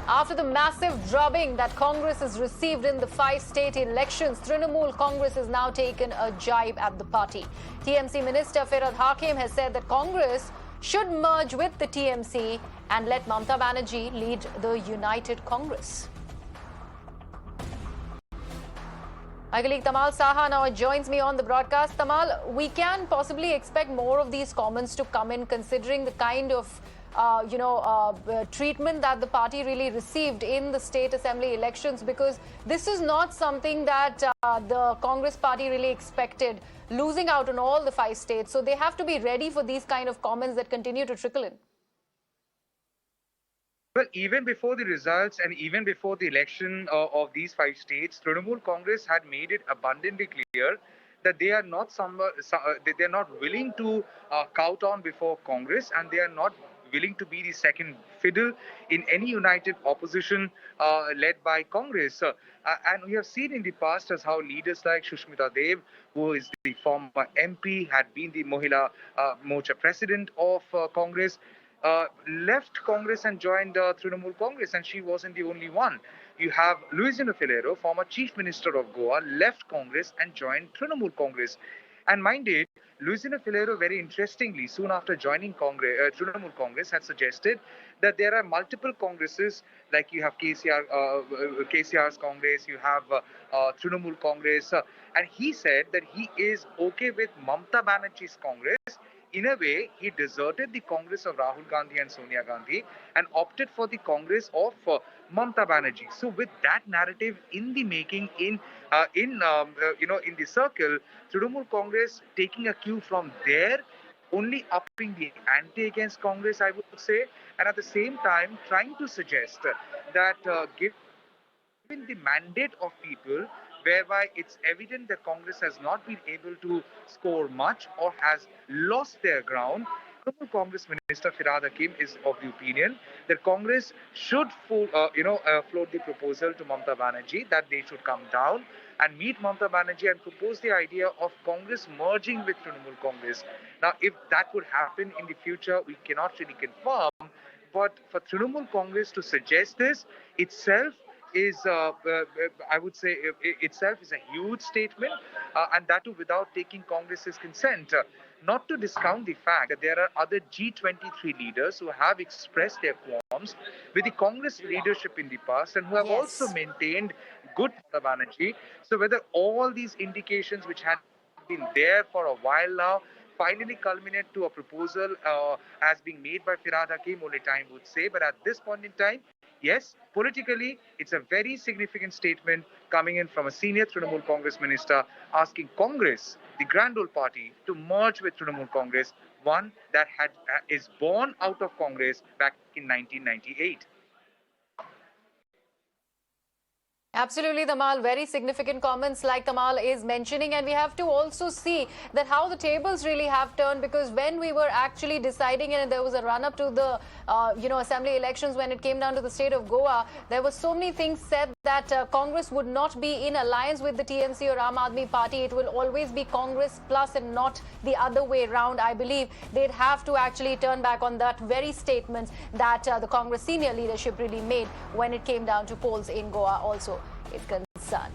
After the massive drubbing that Congress has received in the 5 state elections, Trinamool Congress has now taken a jibe at the party. TMC Minister Firhad Hakim has said that Congress should merge with the TMC and let Mamata Banerjee lead the united Congress. My colleague Tamal Saha now joins me on the broadcast. Tamal, we can possibly expect more of these comments to come in, considering the kind of treatment that the party really received in the state assembly elections, because this is not something that the Congress party really expected, losing out on all the 5 states. So they have to be ready for these kind of comments that continue to trickle in. Well, even before the results and even before the election of these 5 states, Trinamool Congress had made it abundantly clear that they are not they are not willing to cow down before Congress, and they are not willing to be the second fiddle in any united opposition led by Congress. And we have seen in the past as how leaders like Sushmita Dev, who is the former MP, had been the Mohila Morcha president of Congress, left Congress and joined Trinamool Congress, and she wasn't the only one. You have Luisino Filero, former Chief Minister of Goa, left Congress and joined Trinamool Congress. And mind it, Luisino Filero, very interestingly, soon after joining Trinamool Congress, had suggested that there are multiple congresses, like you have KCR's Congress, you have Trinamool Congress, and he said that he is okay with Mamata Banerjee's Congress. In a way, he deserted the Congress of Rahul Gandhi and Sonia Gandhi and opted for the Congress of Mamata Banerjee. So, with that narrative in the making, in the circle, Trinamool Congress taking a cue from there, only upping the ante against Congress, I would say, and at the same time trying to suggest that given the mandate of people, whereby it's evident that Congress has not been able to score much or has lost their ground, Congress Minister Firhad Hakim is of the opinion that Congress should float the proposal to Mamata Banerjee that they should come down and meet Mamata Banerjee and propose the idea of Congress merging with Trinamool Congress. Now, if that would happen in the future, we cannot really confirm, but for Trinamool Congress to suggest this itself is, I would say, itself is a huge statement, and that too without taking Congress's consent. Not to discount the fact that there are other G23 leaders who have expressed their qualms with the Congress leadership in the past and who have also maintained good Mamata Banerjee. So whether all these indications which had been there for a while now finally culminate to a proposal as being made by Firhad Hakim, only time would say. But at this point in time, yes, politically, it's a very significant statement coming in from a senior Trinamool Congress minister asking Congress, the grand old party, to merge with Trinamool Congress, one that is born out of Congress back in 1998. Absolutely, Tamal. Very significant comments like Tamal is mentioning. And we have to also see that how the tables really have turned, because when we were actually deciding and there was a run-up to the, assembly elections, when it came down to the state of Goa, there were so many things said that Congress would not be in alliance with the TMC or Aam Aadmi Party. It will always be Congress plus and not the other way around. I believe they'd have to actually turn back on that very statement that the Congress senior leadership really made when it came down to polls in Goa also is concerned.